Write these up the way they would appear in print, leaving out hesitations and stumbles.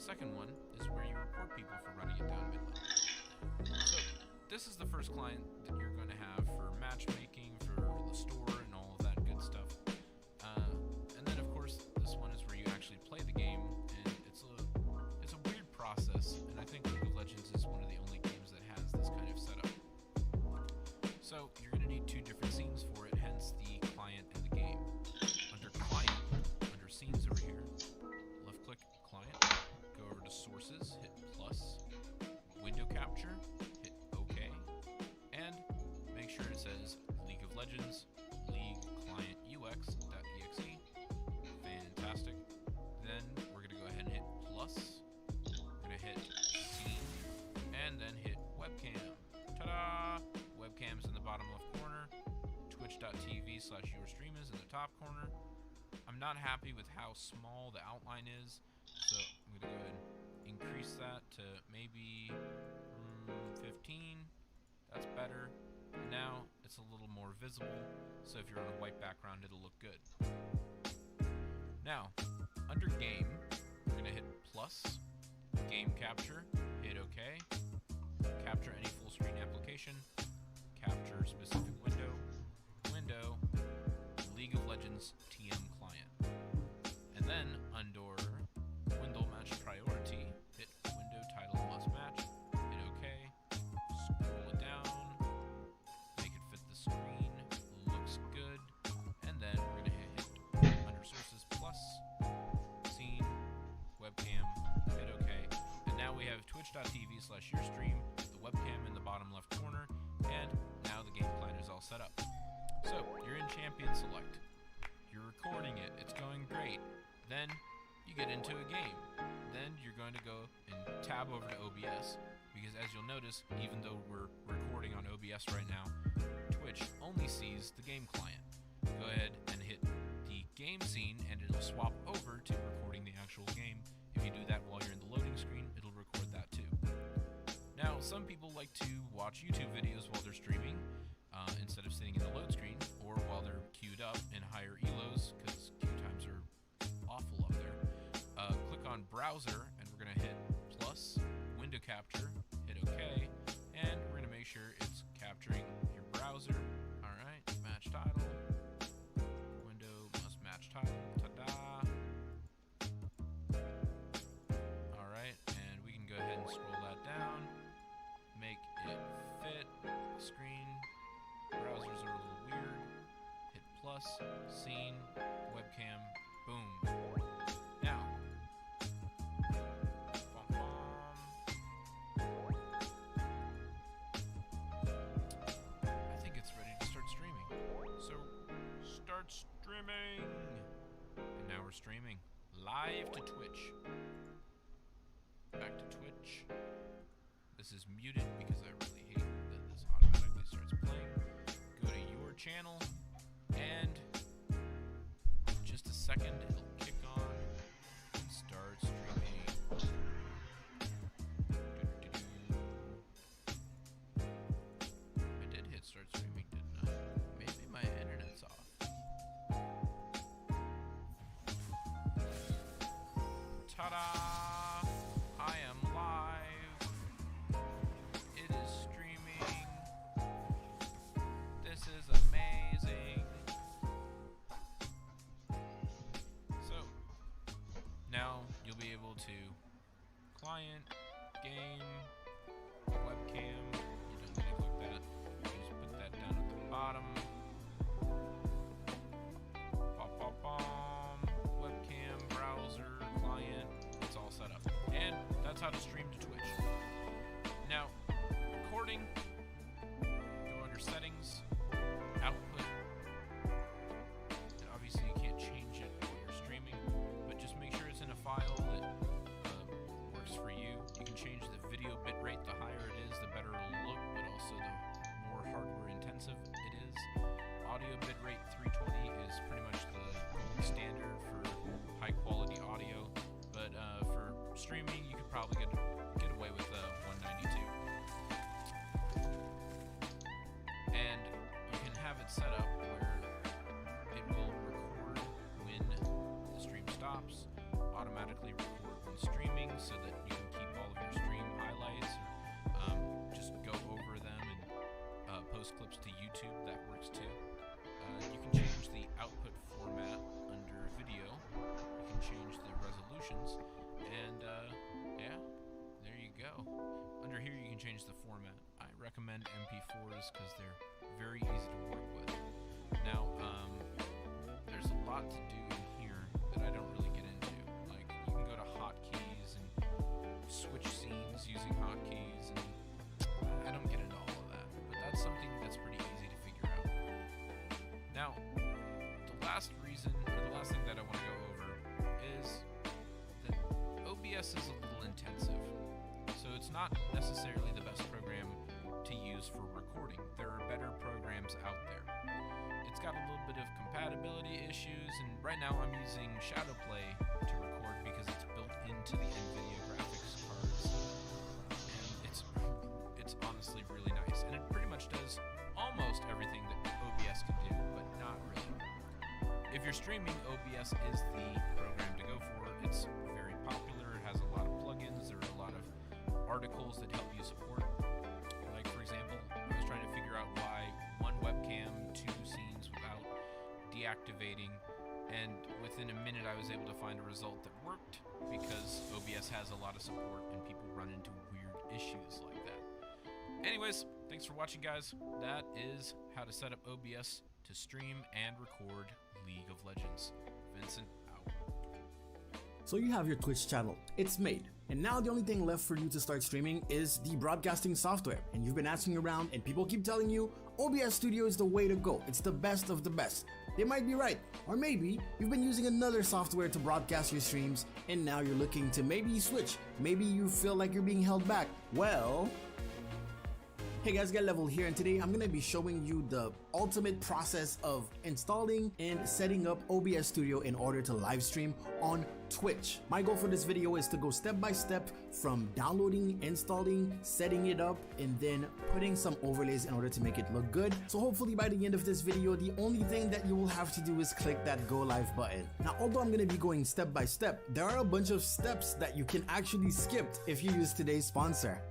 second one is where you report people for running it down midlane. So this is the first client that you're going to have for matchmaking, for the store, and all of that good stuff. And then of course this one is where you actually play the game, and it's a weird process. And I think League of Legends is one of the only games that has this kind of setup. So you're going to need two different scenes for it, hence the client and the game. Under client, under scenes over here, left click client, go over to sources, hit plus, window capture, hit OK, and make sure it says League of Legends, League Client UX.exe. Fantastic. Then we're going to go ahead and hit plus, we're going to hit scene, and then hit webcam. Ta-da! Webcam's in the bottom left corner, twitch.tv/yourstream is in the top corner. I'm not happy with how small the outline is, so I'm going to go ahead and increase that to maybe 15. That's better. And now it's a little more visible, so if you're on a white background, it'll look good. Now, under game, we're going to hit plus, game capture, hit OK, capture any full screen application, capture specific window, League of Legends TM client. And then under window match priority, hit window title must match, hit OK, scroll it down, make it fit the screen, looks good, and then we're going to hit under sources plus, scene, webcam, hit OK, and now we have twitch.tv/yourstream, the webcam in the bottom left corner, and now the game plan is all set up. So, you're in Champion Select. You're recording it. It's going great. Then, you get into a game. Then, you're going to go and tab over to OBS. Because as you'll notice, even though we're recording on OBS right now, Twitch only sees the game client. Go ahead and hit the game scene, and it'll swap over to recording the actual game. If you do that while you're in the loading screen, it'll record that too. Now, some people like to watch YouTube videos while they're streaming, instead of sitting in the load screen, or while they're queued up in higher elos, because queue times are awful up there. Click on browser, and we're going to hit plus, window capture, hit OK, and we're going to make sure it's capturing your browser. Alright, match title, window must match title, ta-da! Alright, and we can go ahead and scroll that down, make it fit screen. Browsers are a little weird. Hit plus, scene, webcam, boom. Now, I think it's ready to start streaming. So, start streaming! And now we're streaming live to Twitch. Back to Twitch. This is muted because I really hate that this automatically starts playing. Go to your channel, and in just a second it'll kick on and start streaming. I did hit start streaming, didn't I? Maybe my internet's off. Ta-da! I am live. It is streaming. This is amazing. So, now you'll be able to client, game, webcam. You don't need to click that. You just put that down at the bottom. Webcam, browser, client. It's all set up. And that's how to stream to Twitch. Now, recording, go under settings, output. And obviously you can't change it while you're streaming, but just make sure it's in a file that works for you. You can change the video bitrate. The higher it is, the better it'll look, but also the more hardware intensive it is. Audio bitrate 320 is pretty much the gold standard for high quality audio, but for streaming you could probably get away with 192. And you can have it set up where it will record when the stream stops, automatically record when streaming, so most clips to YouTube, that works too. You can change the output format under video. You can change the resolutions, and yeah, there you go. Under here you can change the format. I recommend MP4s because they're very easy to work with. Now, there's a lot to do in here that I don't really get into. Like, you can go to hotkeys and switch scenes using hotkeys, and I don't get into all of that. But that's something that's pretty easy to figure out. Now, the last thing that I want to go over is that OBS is a little intensive. So it's not necessarily the best program to use for recording. There are better programs out there. It's got a little bit of compatibility issues, and right now I'm using Shadowplay to record because it's built into the NVIDIA graphics cards. And it's honestly really nice, and it pretty much does almost everything that OBS can do, but not really. If you're streaming, OBS is the program to go for. It's very popular. It has a lot of plugins. There are a lot of articles that help you support. Like, for example, I was trying to figure out why one webcam, two scenes without deactivating, and within a minute I was able to find a result that worked because OBS has a lot of support and people run into weird issues like that. Anyways, thanks for watching, guys. That is how to set up OBS to stream and record League of Legends. Vincent out. So you have your Twitch channel, it's made. And now the only thing left for you to start streaming is the broadcasting software. And you've been asking around and people keep telling you OBS Studio is the way to go. It's the best of the best. They might be right. Or maybe you've been using another software to broadcast your streams and now you're looking to maybe switch. Maybe you feel like you're being held back. Well, hey guys, Get Level here, and today I'm gonna be showing you the ultimate process of installing and setting up OBS Studio in order to live stream on Twitch. My goal for this video is to go step by step from downloading, installing, setting it up, and then putting some overlays in order to make it look good. So hopefully by the end of this video, the only thing that you will have to do is click that go live button. Now, although I'm gonna be going step by step, there are a bunch of steps that you can actually skip if you use today's sponsor.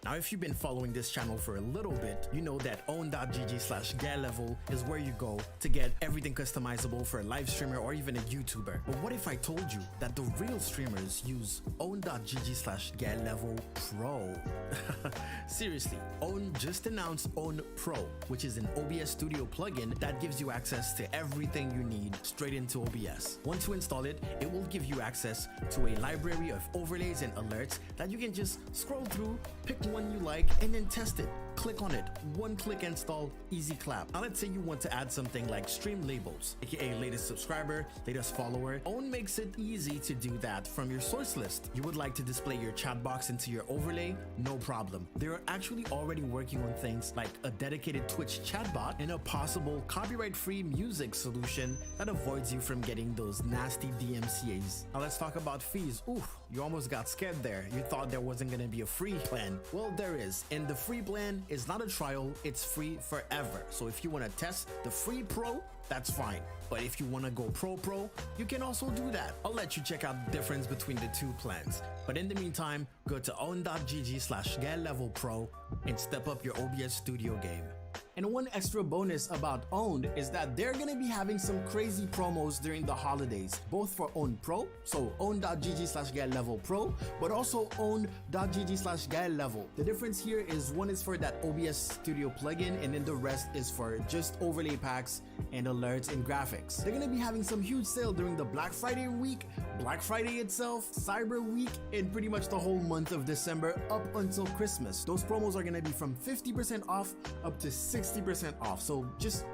Now, if you've been following this channel for a little bit, you know that own.gg/getlevel is where you go to get everything customizable for a live streamer or even a YouTuber. But what if I told you that the real streamers use own.gg/getlevel pro? Seriously, Own just announced Own Pro, which is an OBS Studio plugin that gives you access to everything you need straight into OBS. Once you install it, it will give you access to a library of overlays and alerts that you can just scroll through, pick one you like, and then test it. Click on it, one click install, easy clap. Now let's say you want to add something like stream labels, aka latest subscriber, latest follower. Own makes it easy to do that from your source list. You would like to display your chat box into your overlay? No problem. They're actually already working on things like a dedicated Twitch chatbot and a possible copyright-free music solution that avoids you from getting those nasty DMCAs. Now let's talk about fees. Oof, you almost got scared there. You thought there wasn't gonna be a free plan. Well, there is, and the free plan is not a trial, it's free forever. So if you want to test the free pro, that's fine. But if you want to go pro, you can also do that. I'll let you check out the difference between the two plans. But in the meantime, go to own.gg/getlevelpro and step up your OBS Studio game. And one extra bonus about Owned is that they're gonna be having some crazy promos during the holidays, both for Own Pro, so own.gg/getlevelpro, but also own.gg/getlevel. The difference here is one is for that OBS Studio plugin, and then the rest is for just overlay packs and alerts and graphics. They're gonna be having some huge sale during the Black Friday week, Black Friday itself, Cyber Week, and pretty much the whole month of December up until Christmas. Those promos are gonna be from 50% off up to 60% off, so just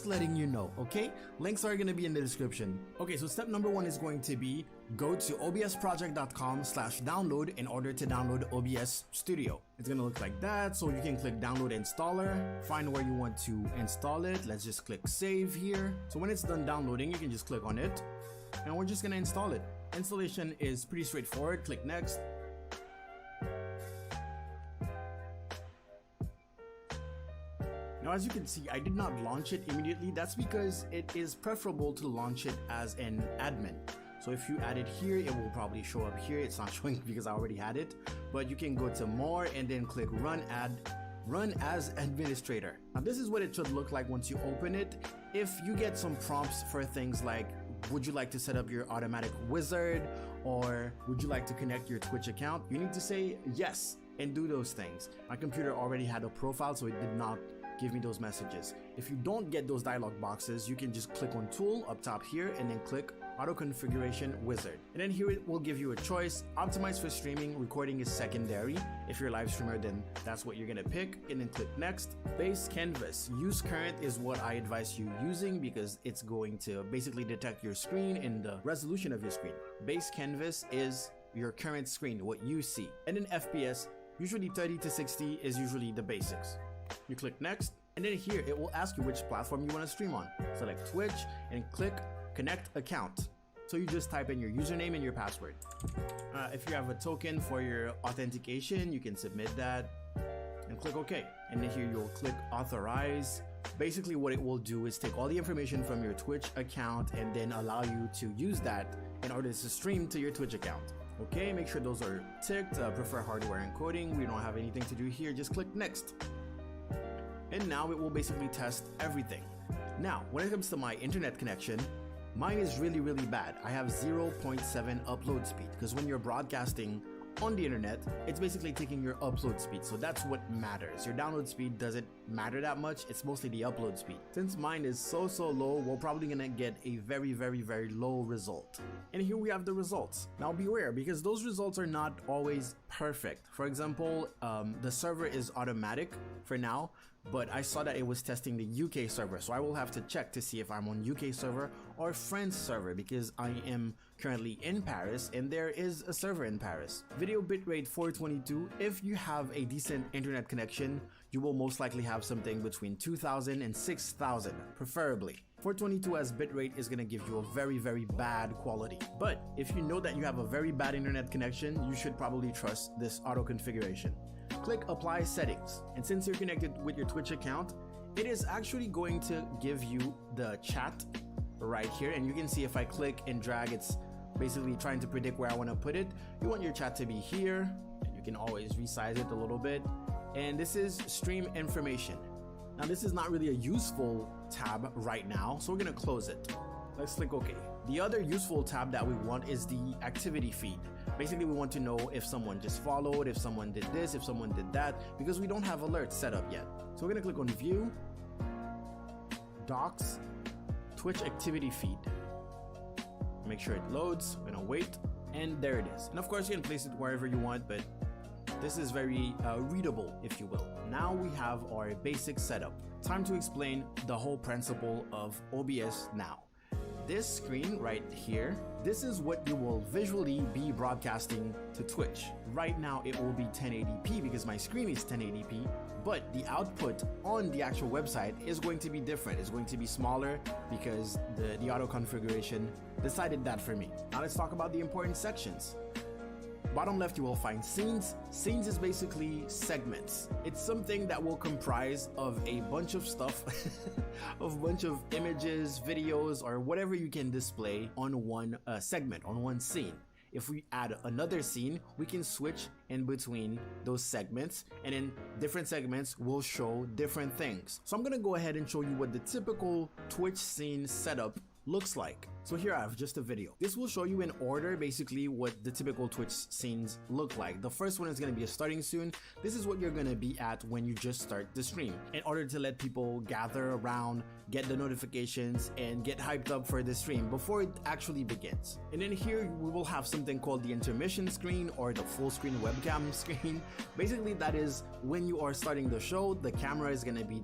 letting you know, okay? Links are gonna be in the description. Okay, so step number one is going to be go to obsproject.com/download in order to download OBS Studio. It's gonna look like that, so you can click download installer, find where you want to install it. Let's just click save here. So when it's done downloading, you can just click on it, and we're just gonna install it. Installation is pretty straightforward. Click next. Now, as you can see, I did not launch it immediately. That's because it is preferable to launch it as an admin. So if you add it here, it will probably show up here. It's not showing because I already had it, but you can go to more and then click run ad run as administrator. Now this is what it should look like once you open it. If you get some prompts for things like, would you like to set up your automatic wizard, or would you like to connect your Twitch account, you need to say yes and do those things. My computer already had a profile, so it did not give me those messages. If you don't get those dialog boxes, you can just click on tool up top here and then click auto configuration wizard. And then here it will give you a choice. Optimize for streaming, recording is secondary. If you're a live streamer, then that's what you're gonna pick, and then click next. Base canvas, use current is what I advise you using because it's going to basically detect your screen and the resolution of your screen. Base canvas is your current screen, what you see. And then FPS, usually 30 to 60 is usually the basics. You click next, and then here it will ask you which platform you want to stream on. Select Twitch and click connect account. So you just type in your username and your password. If you have a token for your authentication, you can submit that and click OK. And then here you'll click authorize. Basically what it will do is take all the information from your Twitch account and then allow you to use that in order to stream to your Twitch account. Okay, make sure those are ticked. Prefer hardware encoding. We don't have anything to do here. Just click next. And now it will basically test everything. Now, when it comes to my internet connection, mine is really bad. I have 0.7 upload speed because when you're broadcasting on the internet, it's basically taking your upload speed. So that's what matters. Your download speed doesn't matter that much. It's mostly the upload speed. Since mine is so low, we're probably gonna get a very low result. And here we have the results. Now beware, because those results are not always perfect. For example, the server is automatic for now, but I saw that it was testing the UK server, so I will have to check to see if I'm on UK server or French server because I am currently in Paris and there is a server in Paris. Video bitrate 422. If you have a decent internet connection, you will most likely have something between 2000 and 6000, preferably. 422 as bitrate is going to give you a very bad quality. But if you know that you have a very bad internet connection, you should probably trust this auto configuration. Click apply settings, and since you're connected with your Twitch account, it is actually going to give you the chat right here, and you can see if I click and drag, it's basically trying to predict where I want to put it. You want your chat to be here, and you can always resize it a little bit. And this is stream information. Now this is not really a useful tab right now, so we're gonna close it. Let's click OK. The other useful tab that we want is the activity feed. Basically, we want to know if someone just followed, if someone did this, if someone did that, because we don't have alerts set up yet. So we're gonna click on View, Docs, Twitch activity feed. Make sure it loads. We're gonna wait, and there it is. And of course, you can place it wherever you want, but this is very readable, if you will. Now we have our basic setup. Time to explain the whole principle of OBS now. This screen right here, this is what you will visually be broadcasting to Twitch. Right now it will be 1080p because my screen is 1080p, but the output on the actual website is going to be different. It's going to be smaller because the auto configuration decided that for me. Now let's talk about the important sections. Bottom left, you will find scenes. Scenes is basically segments. It's something that will comprise of a bunch of stuff, of a bunch of images, videos, or whatever you can display on one segment, on one scene. If we add another scene, we can switch in between those segments, and in different segments will show different things. So I'm gonna go ahead and show you what the typical Twitch scene setup looks like. So here I have just a video. This will show you in order basically what the typical Twitch scenes look like. The first one is going to be a starting soon. This is what you're going to be at when you just start the stream, in order to let people gather around, get the notifications, and get hyped up for the stream before it actually begins. And then here we will have something called the intermission screen or the full screen webcam screen. Basically that is when you are starting the show, the camera is going to be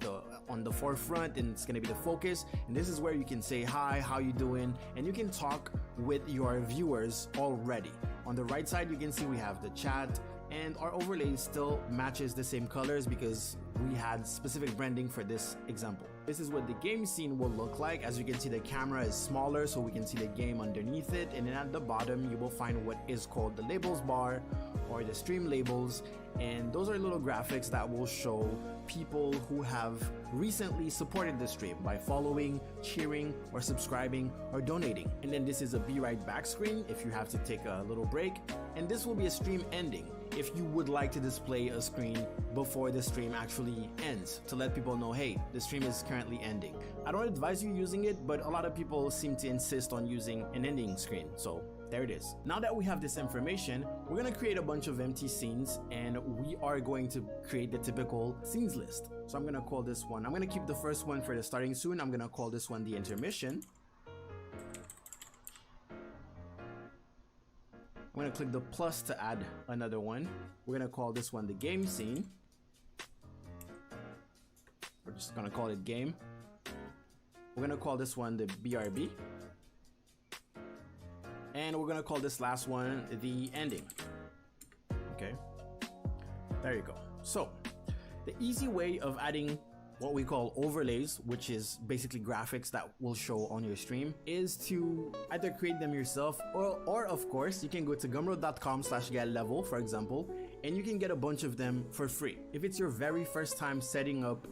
on the forefront and it's going to be the focus, and this is where you can say hi, how you doing, and you can talk with your viewers already. On the right side you can see we have the chat, and our overlay still matches the same colors because we had specific branding for this example. This is what the game scene will look like. As you can see, the camera is smaller so we can see the game underneath it, and then at the bottom you will find what is called the labels bar or the stream labels, and those are little graphics that will show people who have recently supported the stream by following, cheering, or subscribing, or donating. And then this is a be right back screen if you have to take a little break, and this will be a stream ending. if you would like to display a screen before the stream actually ends, to let people know, hey, the stream is currently ending. I don't advise you using it, but a lot of people seem to insist on using an ending screen, so there it is. Now that we have this information, we're gonna create a bunch of empty scenes, and we are going to create the typical scenes list. So I'm gonna call this one, I'm gonna keep the first one for the starting soon. I'm gonna call this one the intermission. I'm gonna click the plus to add another one. We're gonna call this one the game scene. We're just gonna call it game. We're gonna call this one the BRB. And we're gonna call this last one the ending. Okay, there you go. So the easy way of adding what we call overlays, which is basically graphics that will show on your stream, is to either create them yourself or of course you can go to gumroad.com/getlevel, for example, and you can get a bunch of them for free. If it's your very first time setting up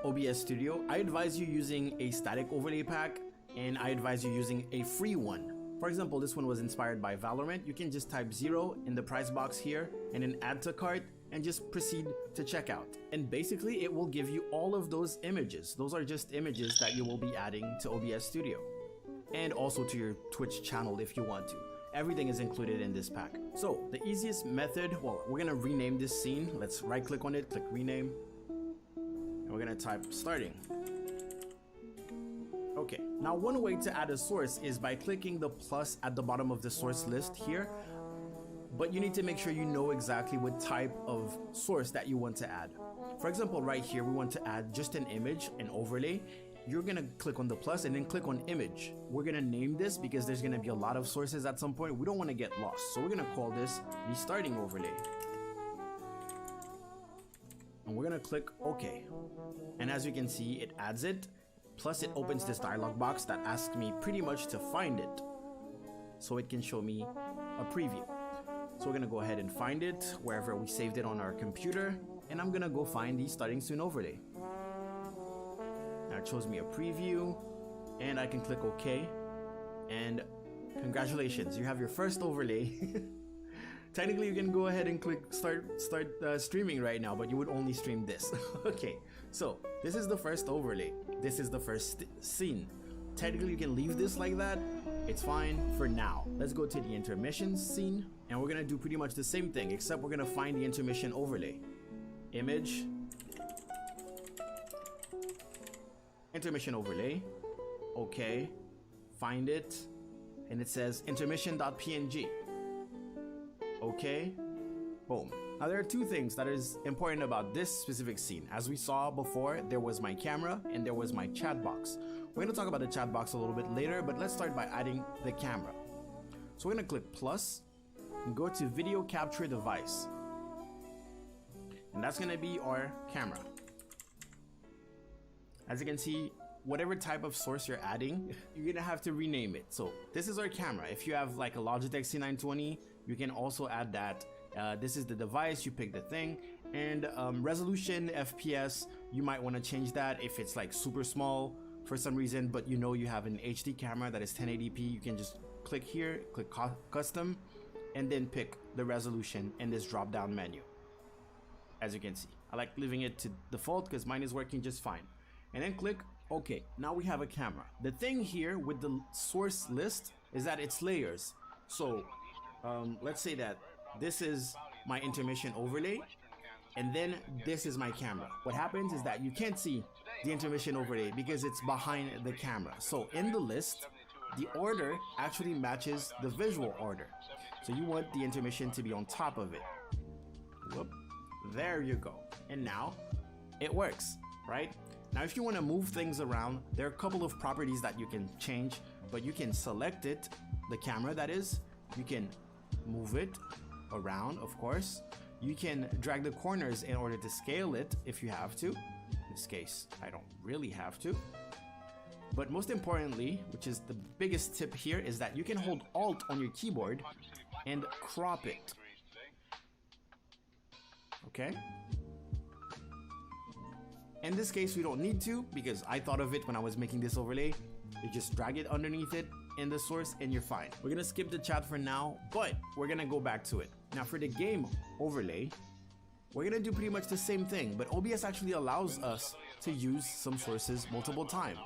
OBS Studio, I advise you using a static overlay pack, and I advise you using a free one. For example, this one was inspired by Valorant. You can just type 0 in the price box here and then add to cart and just proceed to checkout. And basically it will give you all of those images. Those are just images that you will be adding to OBS Studio and also to your Twitch channel if you want to. Everything is included in this pack. So the easiest method, well, we're gonna rename this scene. Let's right click on it, click rename, and we're gonna type starting. Okay, now one way to add a source is by clicking the plus at the bottom of the source list here, but you need to make sure you know exactly what type of source that you want to add. For example, right here, we want to add just an image, an overlay. You're gonna click on the plus and then click on image. We're gonna name this because there's gonna be a lot of sources at some point. We don't wanna get lost. So we're gonna call this the starting overlay. And we're gonna click OK. And as you can see, it adds it. Plus it opens this dialog box that asks me pretty much to find it, so it can show me a preview. So we're gonna go ahead and find it wherever we saved it on our computer, and I'm gonna go find the starting soon overlay. Now it shows me a preview, and I can click OK, and congratulations, you have your first overlay. Technically you can go ahead and click start streaming right now, but you would only stream this. Okay, so this is the first overlay. This is the first scene. Technically you can leave this like that. It's fine for now. Let's go to the intermission scene, and we're gonna do pretty much the same thing, except we're gonna find the intermission overlay. Image. Intermission overlay. Okay. Find it. And it says intermission.png. Okay. Boom. Now there are two things that is important about this specific scene. As we saw before, there was my camera and there was my chat box. We're gonna talk about the chat box a little bit later, but let's start by adding the camera. So we're gonna click plus and go to video capture device. And that's gonna be our camera. As you can see, whatever type of source you're adding, you're gonna have to rename it. So this is our camera. If you have like a Logitech C920, you can also add that. This is the device, you pick the thing, and resolution, FPS, you might want to change that if it's like super small for some reason, but you know you have an HD camera that is 1080p. You can just click here, click custom, and then pick the resolution in this drop down menu. As you can see, I like leaving it to default because mine is working just fine. And then click OK. Now we have a camera. The thing here with the source list is that it's layers. So let's say that this is my intermission overlay, and then this is my camera. What happens is that you can't see the intermission overlay because it's behind the camera. So in the list, the order actually matches the visual order. So you want the intermission to be on top of it. Whoop. There you go. And now it works, right? Now if you want to move things around, there are a couple of properties that you can change, but you can select it, the camera that is, you can move it around, of course. You can drag the corners in order to scale it if you have to. In this case, I don't really have to. But most importantly, which is the biggest tip here, is that you can hold Alt on your keyboard and crop it. Okay? In this case, we don't need to, because I thought of it when I was making this overlay. You just drag it underneath it in the source and you're fine. We're gonna skip the chat for now, but we're gonna go back to it. Now for the game overlay, we're gonna do pretty much the same thing, but OBS actually allows us to use some sources multiple times.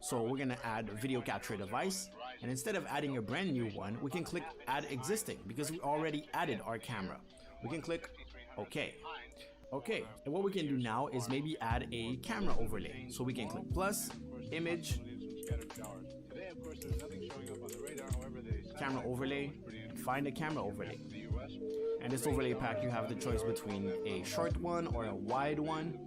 So we're gonna add a video capture device, and instead of adding a brand new one, we can click add existing because we already added our camera. We can click OK. Okay, and what we can do now is maybe add a camera overlay. So we can click plus, image, camera overlay, find a camera overlay. And this overlay pack, you have the choice between a short one or a wide one.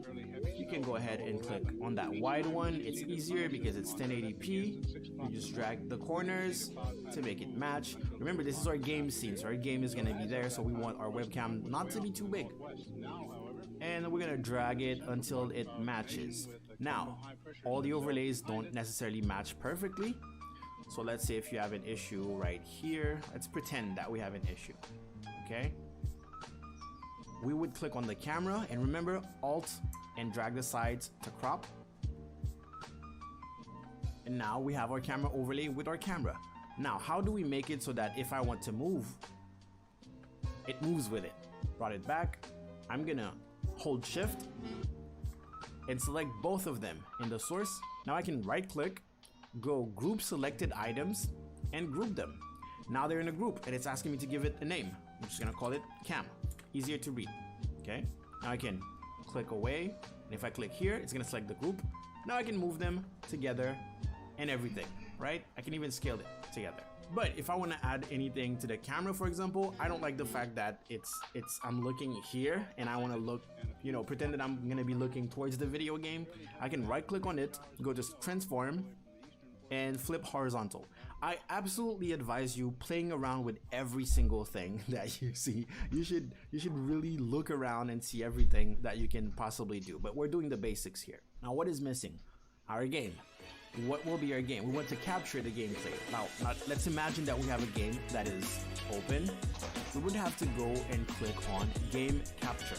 You can go ahead and click on that wide one. It's easier because it's 1080p. You just drag the corners to make it match. Remember, this is our game scene, so our game is gonna be there, so we want our webcam not to be too big. And we're gonna drag it until it matches. Now, all the overlays don't necessarily match perfectly. So let's say if you have an issue right here, let's pretend that we have an issue, okay? We would click on the camera, and remember, Alt and drag the sides to crop. And now we have our camera overlay with our camera. Now, how do we make it so that if I want to move, it moves with it? Brought it back. I'm gonna hold shift and select both of them in the source. Now I can right click, go group selected items and group them. Now they're in a group and it's asking me to give it a name. I'm just gonna call it cam. Easier to read. Okay, now I can click away, and if I click here, it's gonna select the group. Now I can move them together and everything, right? I can even scale it together. But if I want to add anything to the camera, for example, I don't like the fact that I'm looking here and I want to look, you know, pretend that I'm gonna be looking towards the video game. I can right click on it, go to transform and flip horizontal. I absolutely advise you playing around with every single thing that you see. You should really look around and see everything that you can possibly do. But we're doing the basics here. Now, what is missing? Our game. What will be our game? We want to capture the gameplay. Now, let's imagine that we have a game that is open. We would have to go and click on Game Capture,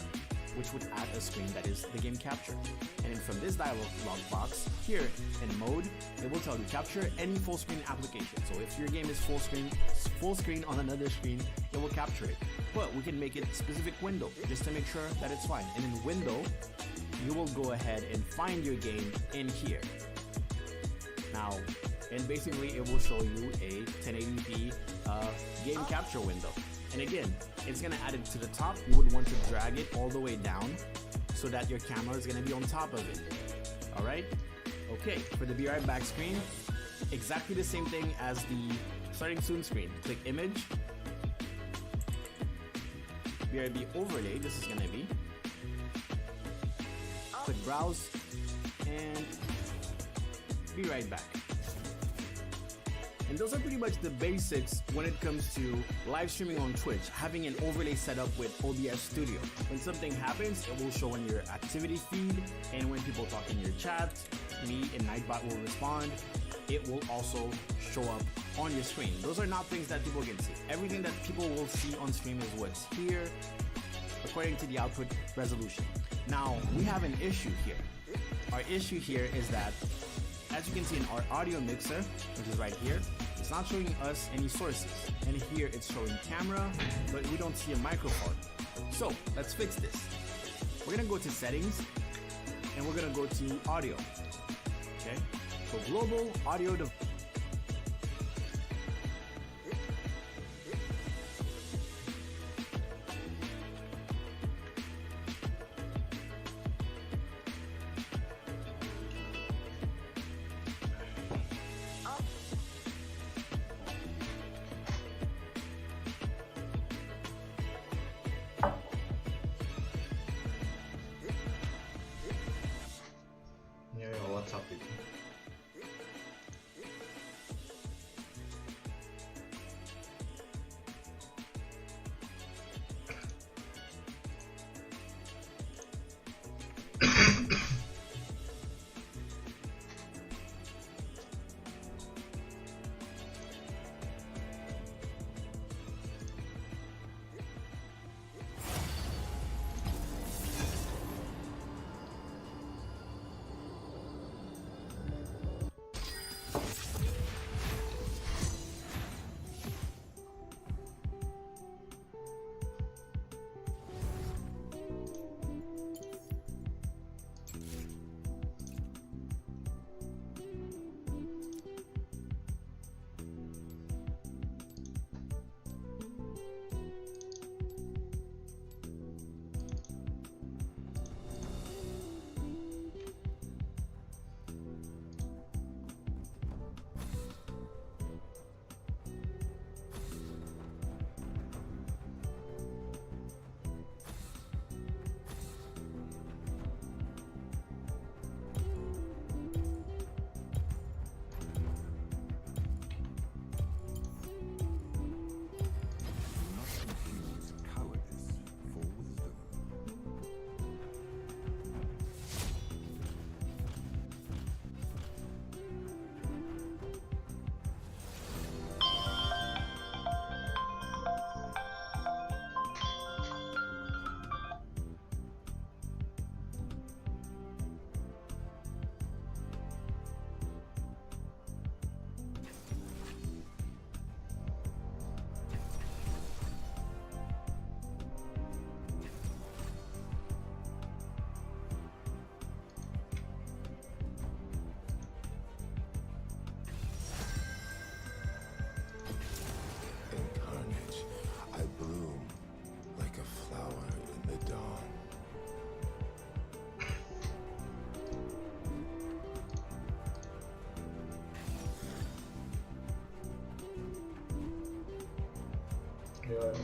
which would add a screen that is the game capture. And then from this dialog box here in mode, it will tell you capture any full screen application. So if your game is full screen on another screen, it will capture it. But we can make it specific window just to make sure that it's fine. And in window, you will go ahead and find your game in here. Now, and basically it will show you a 1080p game capture window. And again, it's gonna add it to the top. You would want to drag it all the way down so that your camera is gonna be on top of it. All right? Okay, for the Be Right Back screen, exactly the same thing as the Starting Soon screen. Click Image, BRB Overlay, this is gonna be. Click Browse, and Be Right Back. And those are pretty much the basics when it comes to live streaming on Twitch, having an overlay set up with OBS Studio. When something happens, it will show in your activity feed, and when people talk in your chat, me and Nightbot will respond. It will also show up on your screen. Those are not things that people can see. Everything that people will see on stream is what's here, according to the output resolution. Now, we have an issue here. Our issue here is that, as you can see in our audio mixer, which is right here, it's not showing us any sources. And here it's showing camera, but we don't see a microphone. So let's fix this. We're gonna go to settings, and we're gonna go to audio. Okay, so global audio device.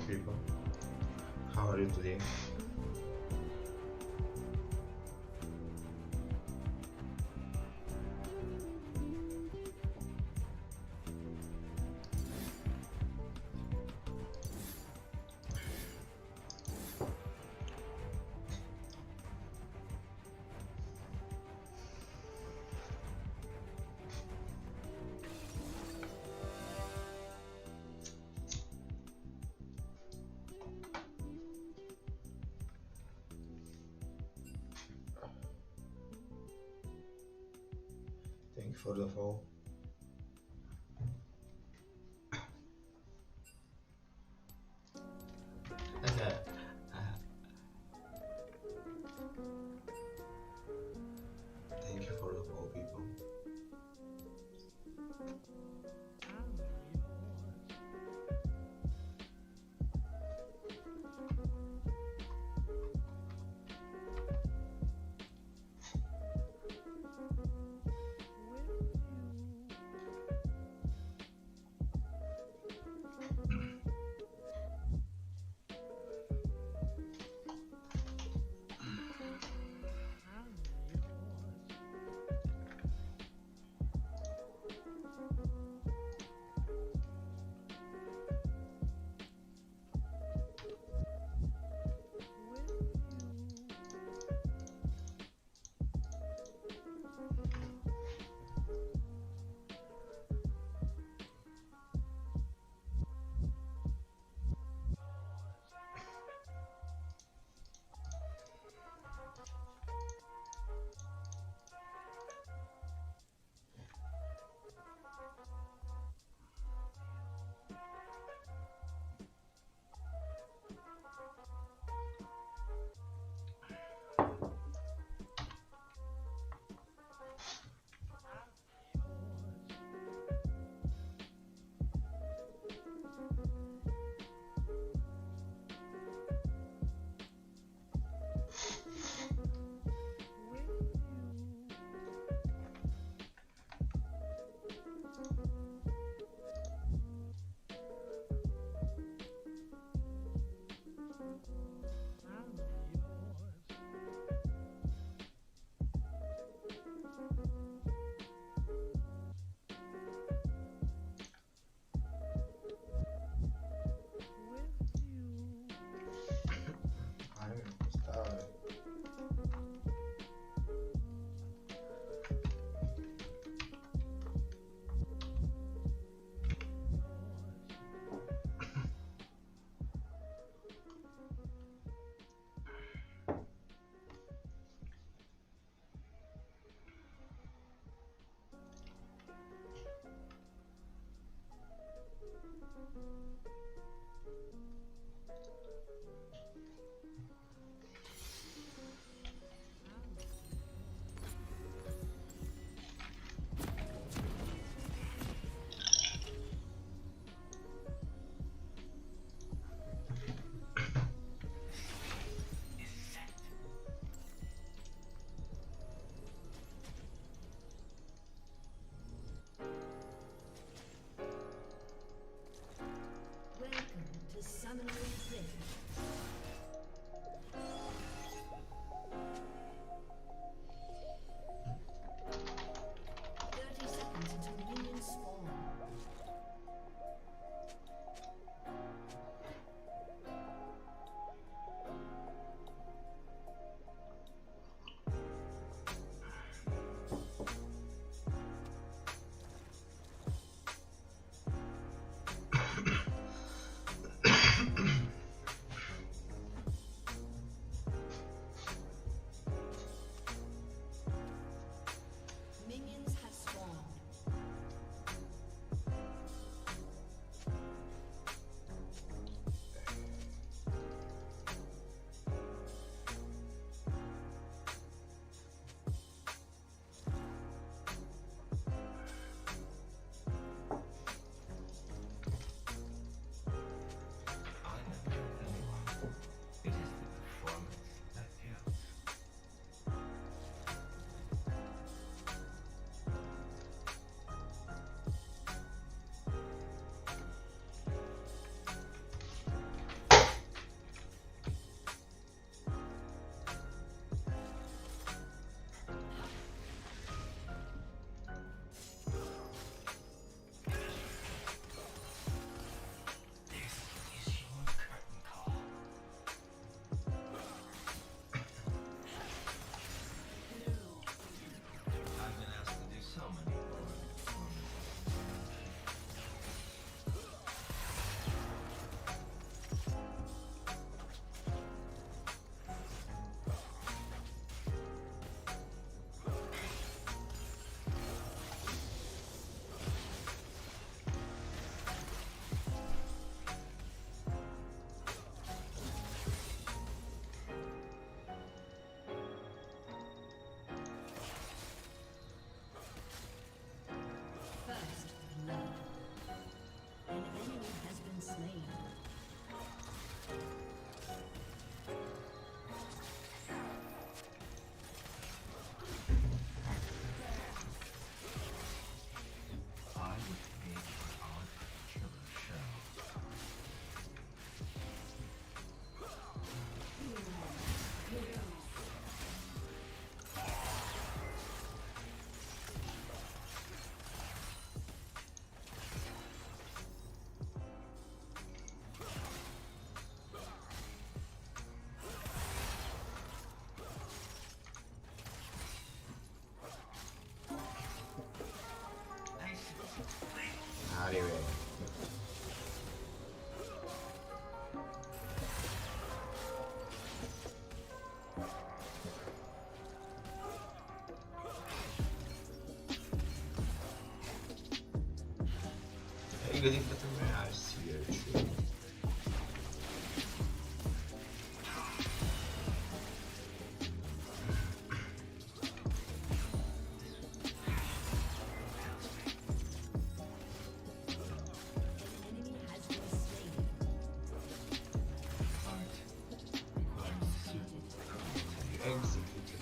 people. How are you today? Thank you for the follow. Thank you for the follow, people. getting better mass here too. Executed.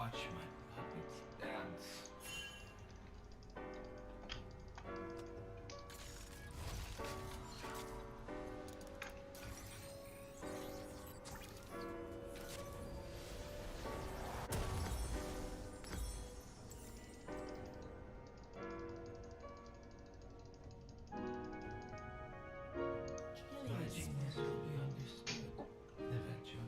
Watch my puppets dance. My genius will be understood eventually.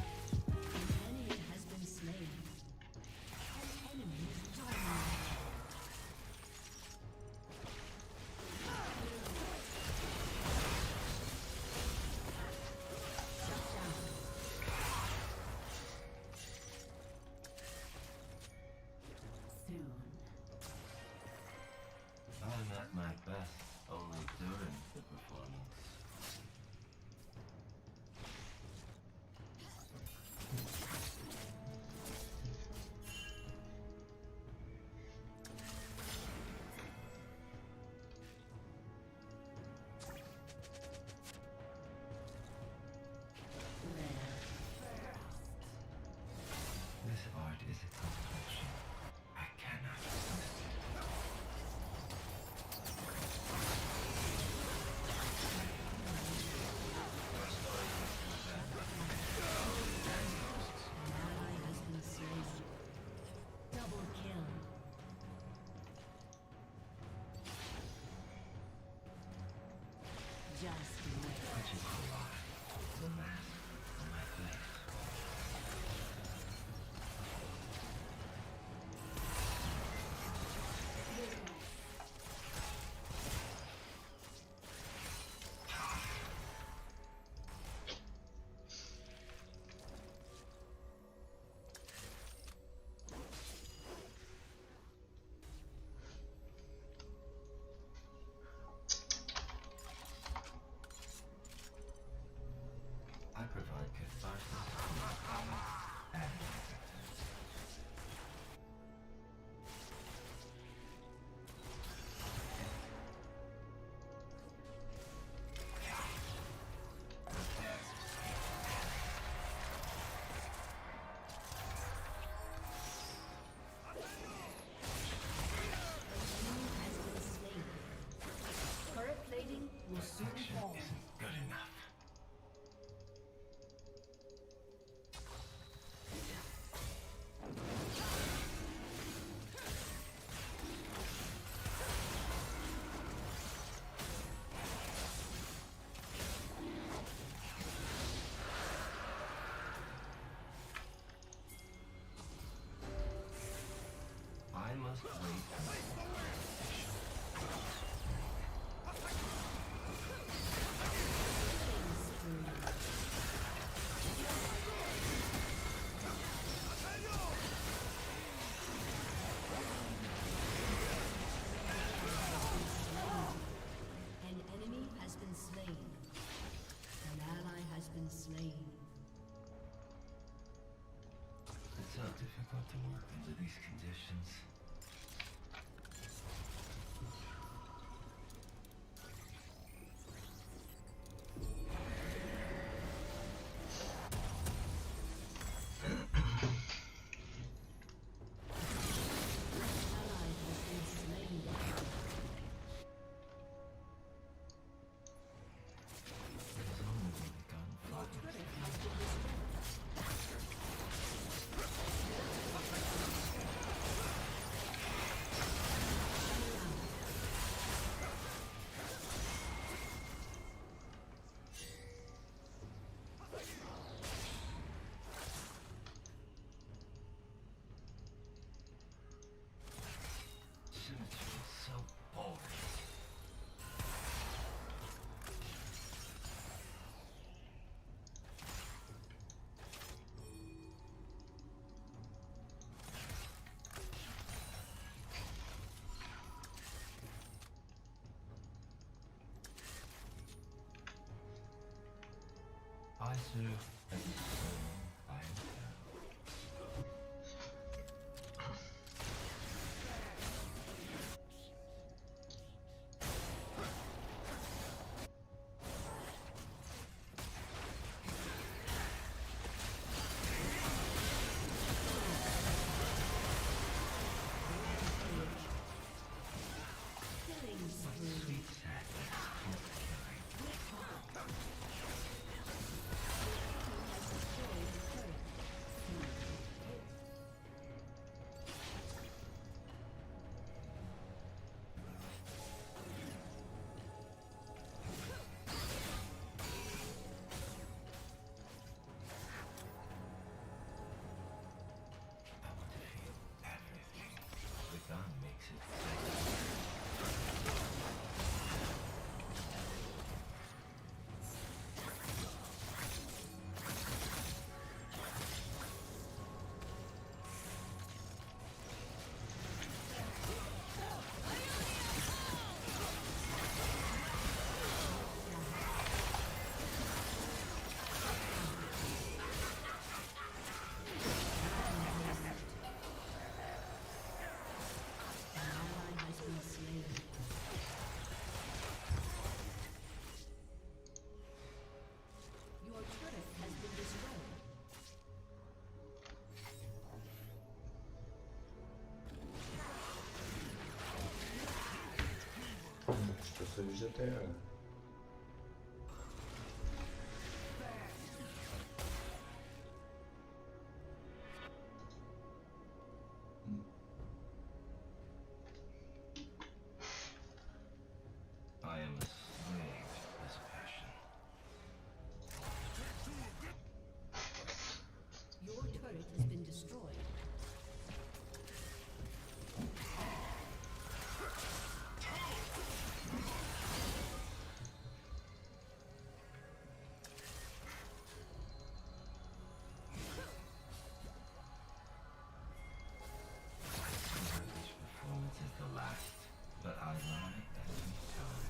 Enemy has been slain. An enemy is dominated. Shut down. Soon. I'm at my best only during the performance. This art is a compulsion. I cannot resist it. An ally has been slain. Double kill. Just Which is the lie? The mask on my face. I provide catharsis for my opponent and my victims. has been slain. Turret plating will soon Action fall. isn't good enough. I must wait until An enemy has been slain. An ally has been slain. It's so difficult to work under these conditions. Ally has been slain. It has only been begun flying. I serve as a soul by himself. Killing spree. Sweet sadness of killing. I want to feel everything. The gun makes it safe. An ally has been slain. Your turret has been destroyed. Что завезете? I am a slave to this passion. Your turret has been destroyed. Each performance is the last, but I learn it every time.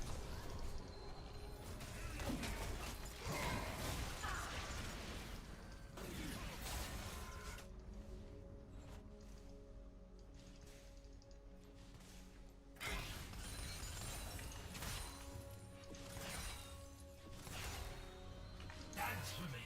Dance for me.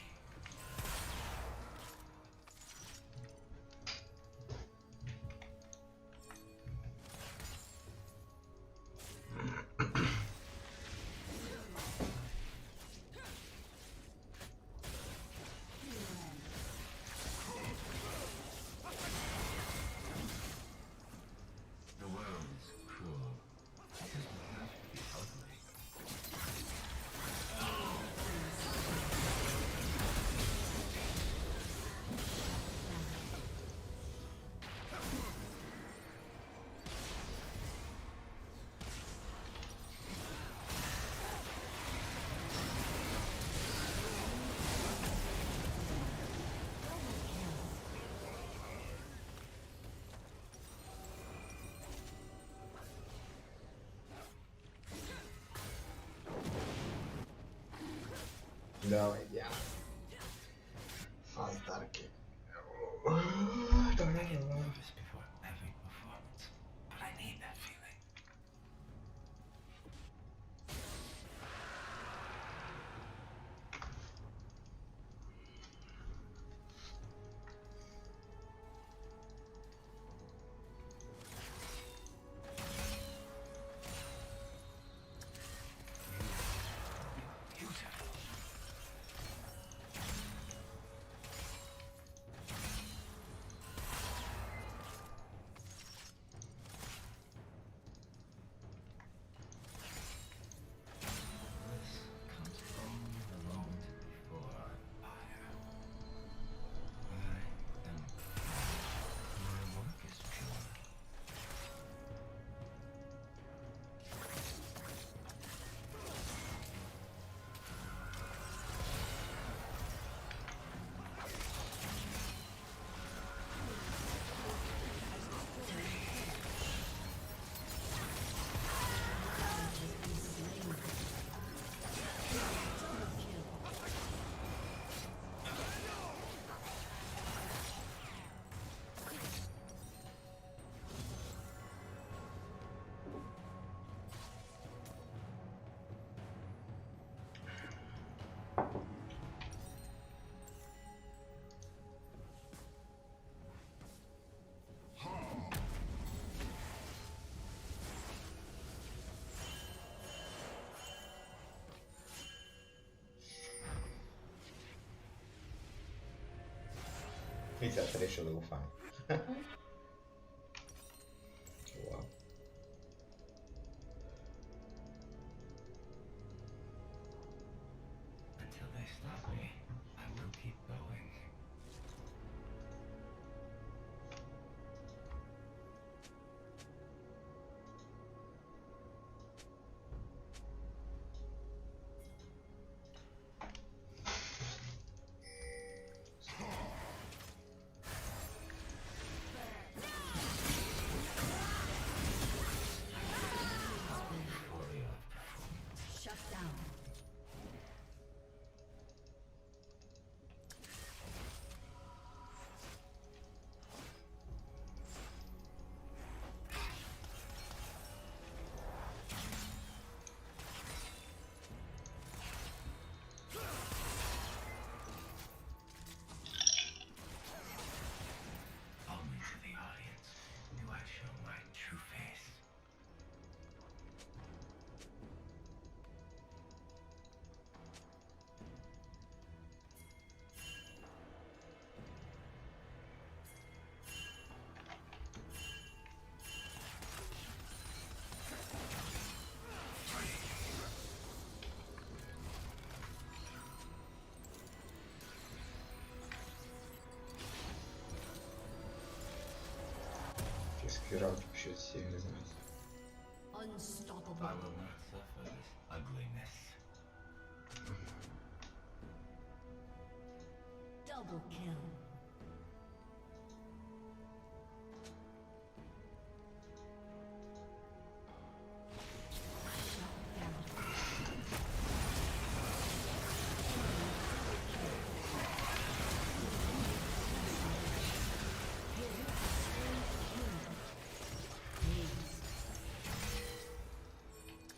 The world is cruel. It doesn't have to be ugly. No, yeah. Fantastic. Don't know. This before every performance, but I need that feeling. Beautiful. Pizza 3 ce lo devo fare. Wow. Until they stop me, I will keep going. Shut down. Only to the audience do I show my true face. Фискирал вообще сильно знать. I Unstoppable. will not suffer this ugliness. Double kill. Shut down.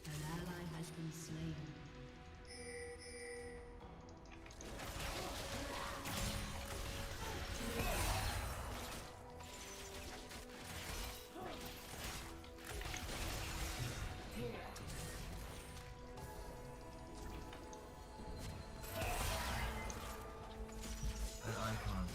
An ally has been slain. An icon.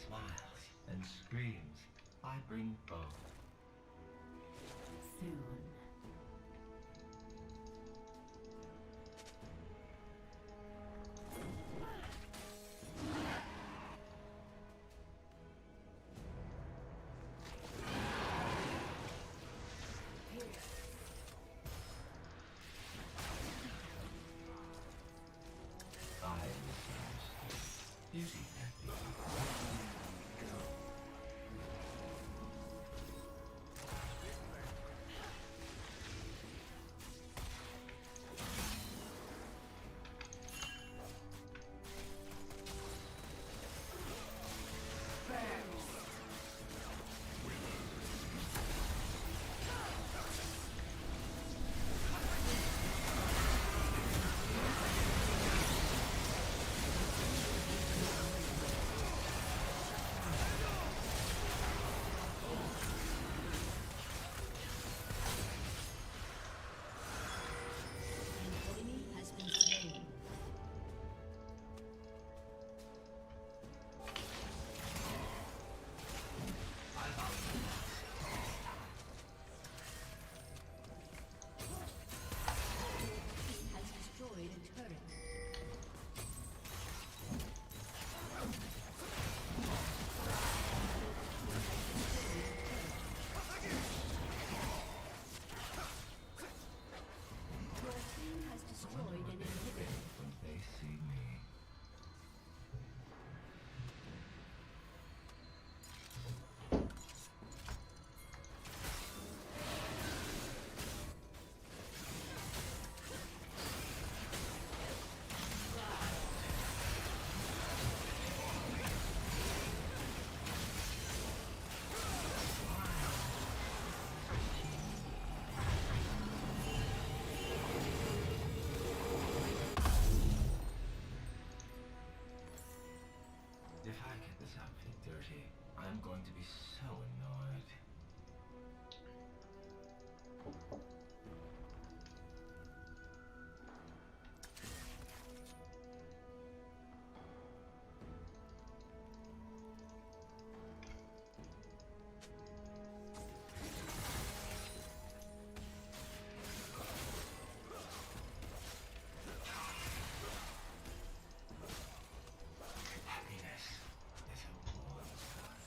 Smiles and screams. I bring both. Soon. I am the source. Beauty and beauty. I'm going to be so annoyed. Happiness is a warm sun.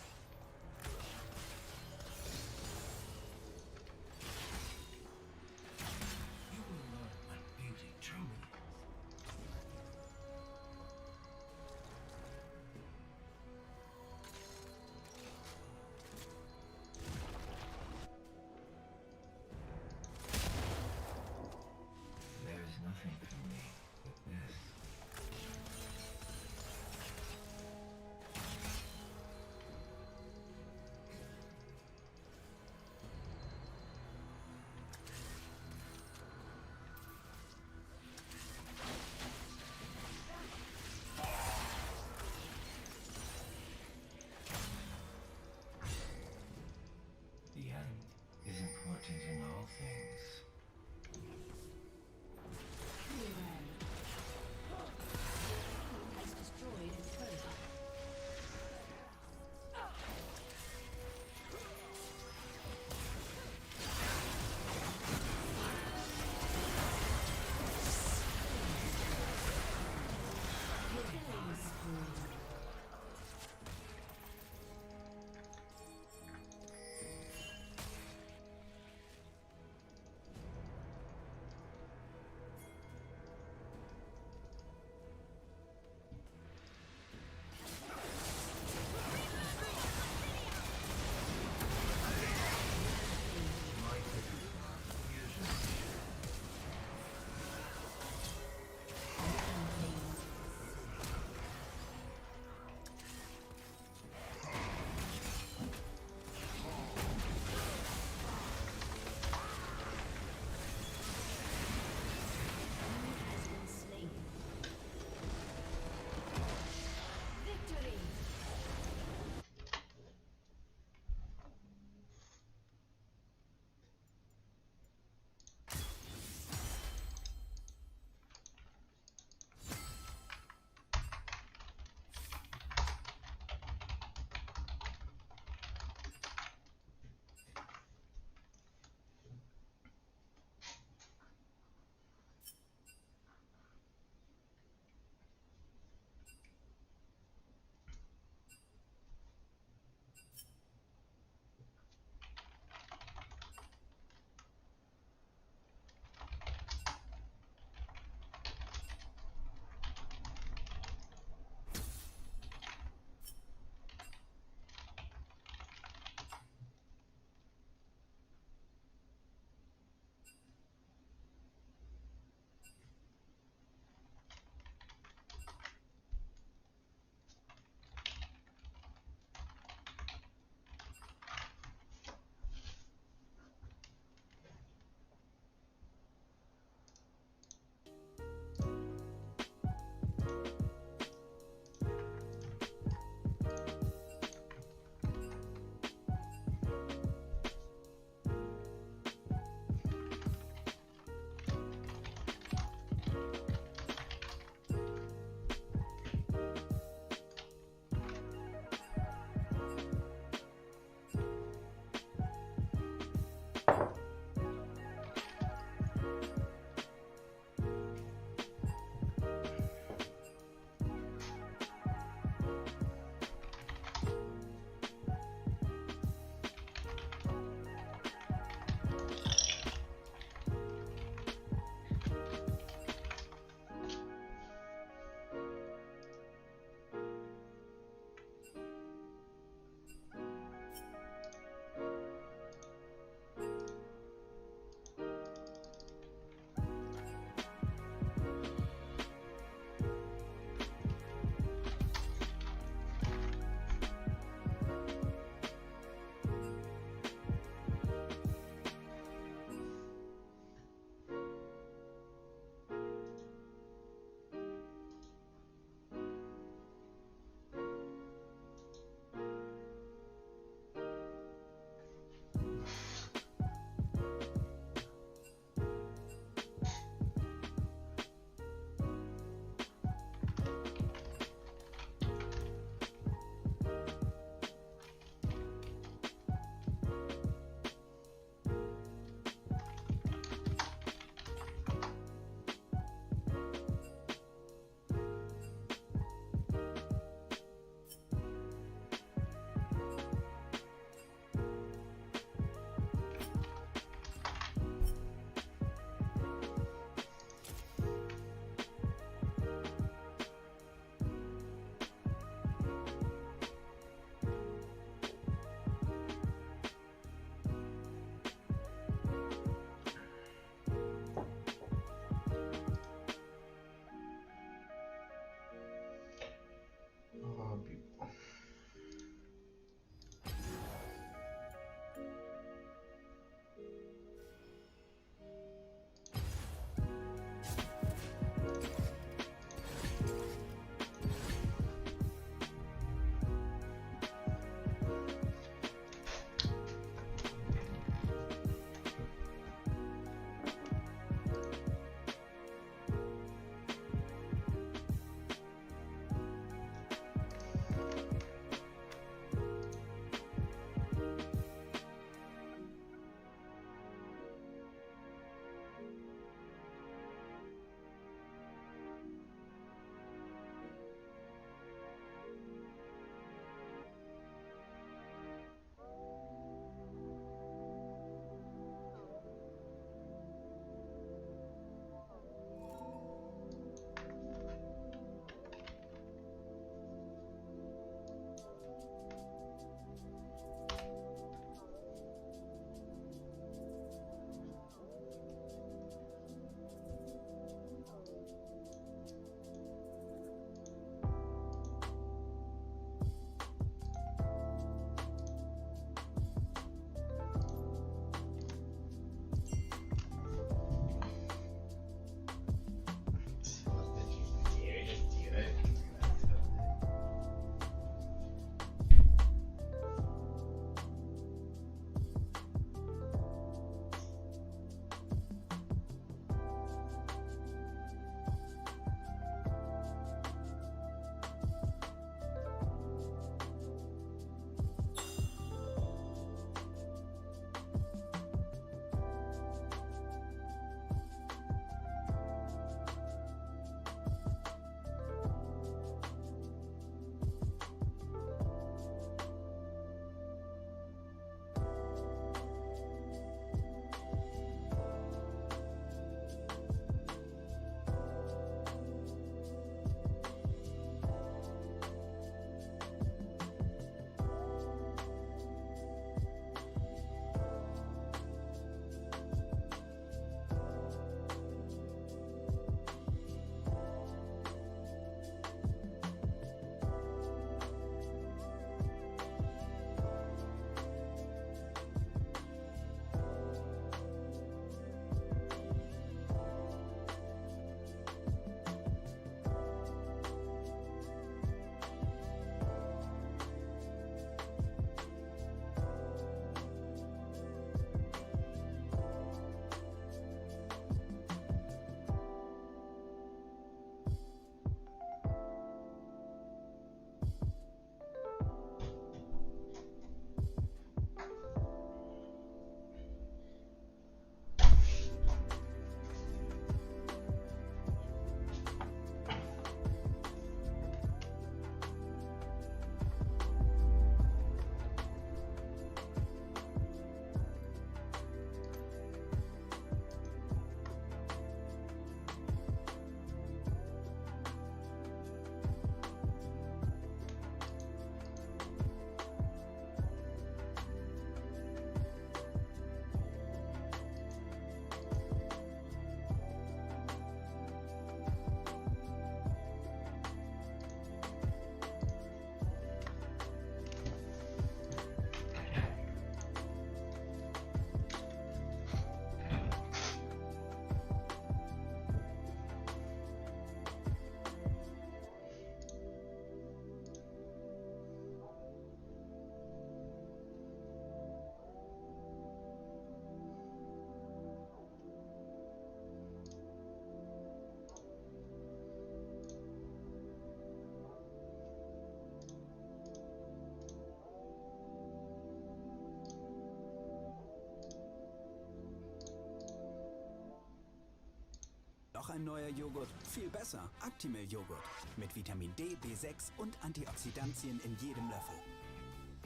Noch ein neuer Joghurt? Viel besser. Actimel-Joghurt. Mit Vitamin D, B6 und Antioxidantien in jedem Löffel.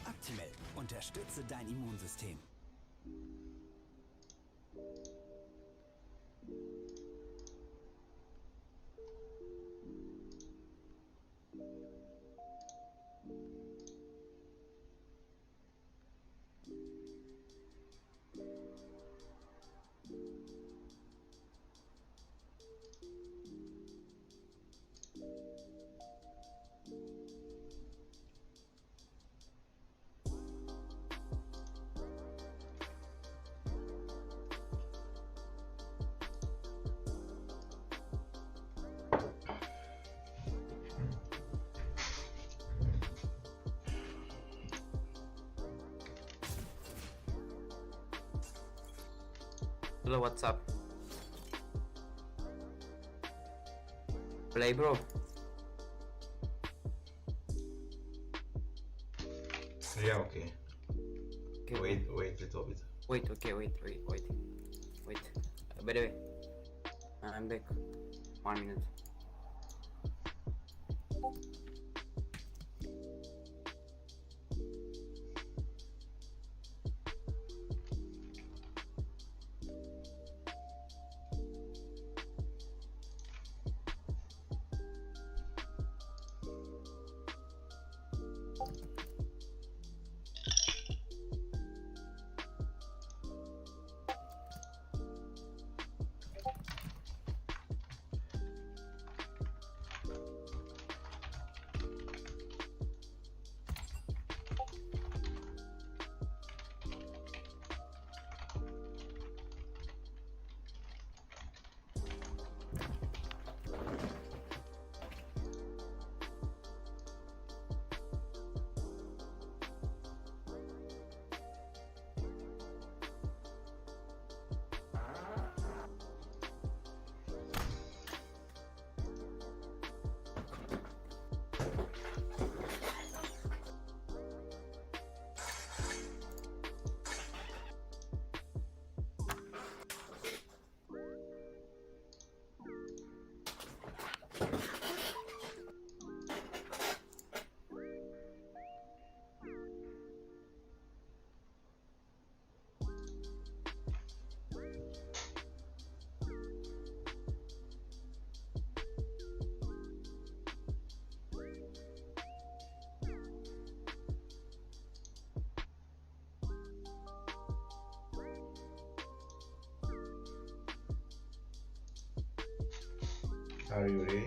Actimel. Unterstütze dein Immunsystem. Hello, what's up? Play, bro. Yeah, okay. Okay, Wait a little bit. wait. Okay, wait. By the way, I'm back. 1 minute. Are you ready?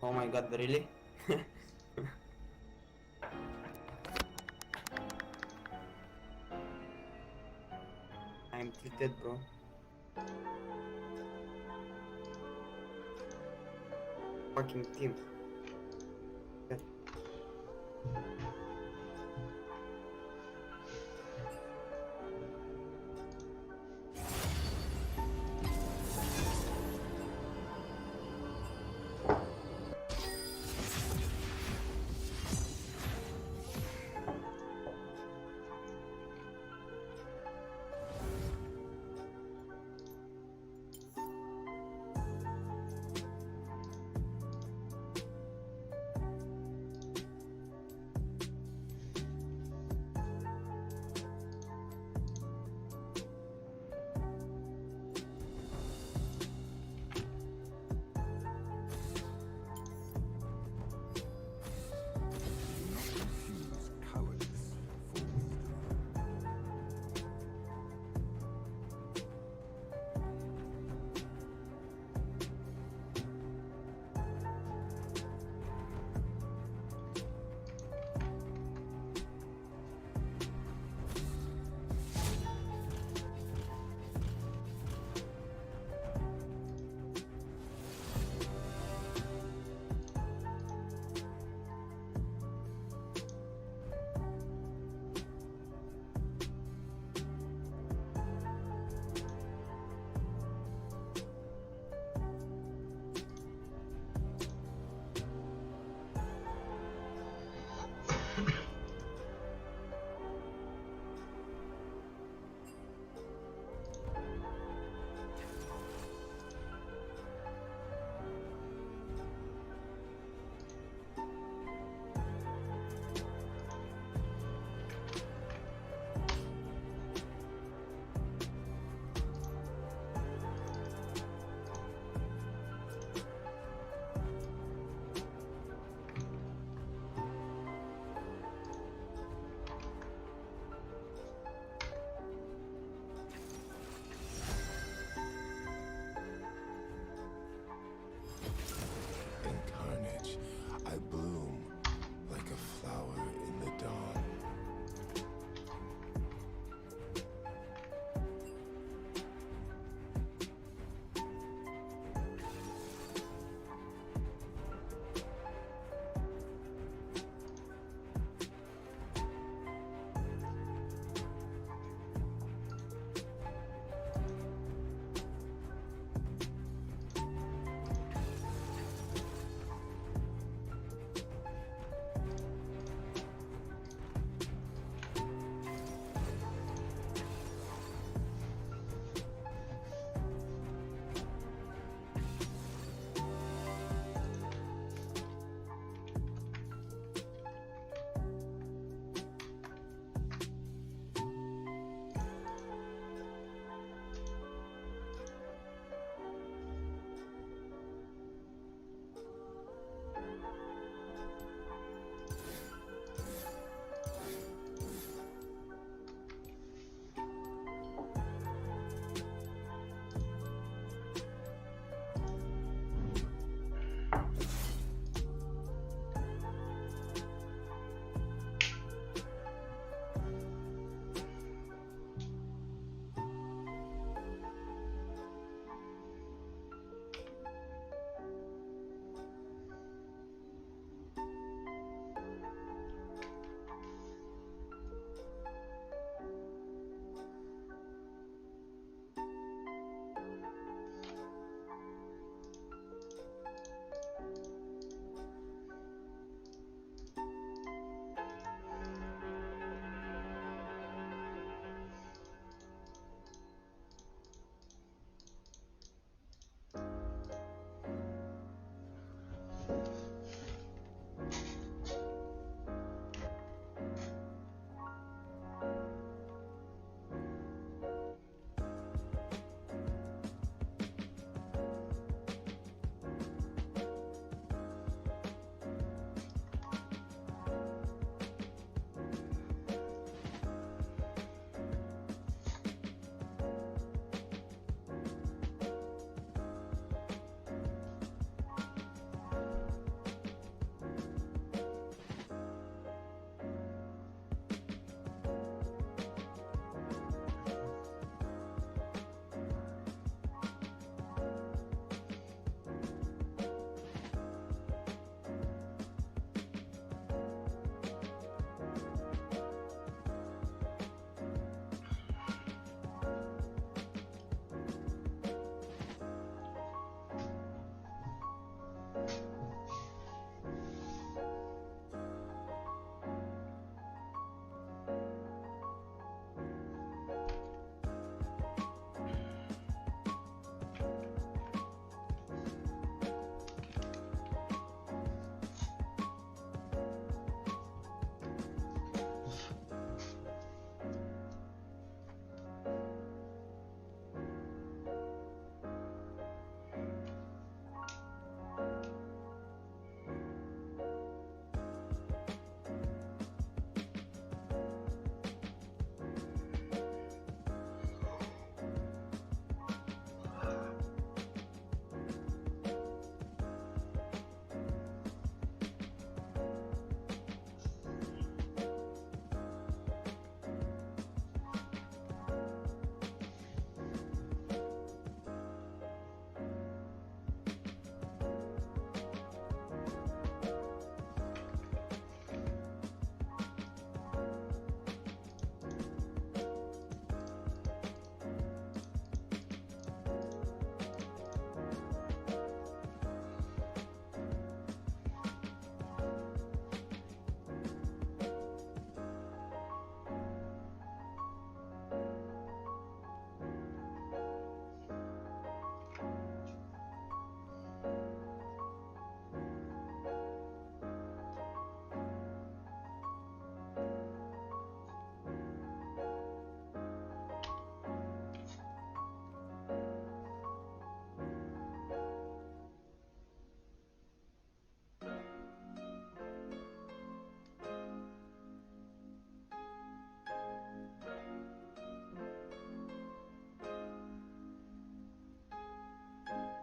Oh my god, really? I'm tilted, bro. Fucking team.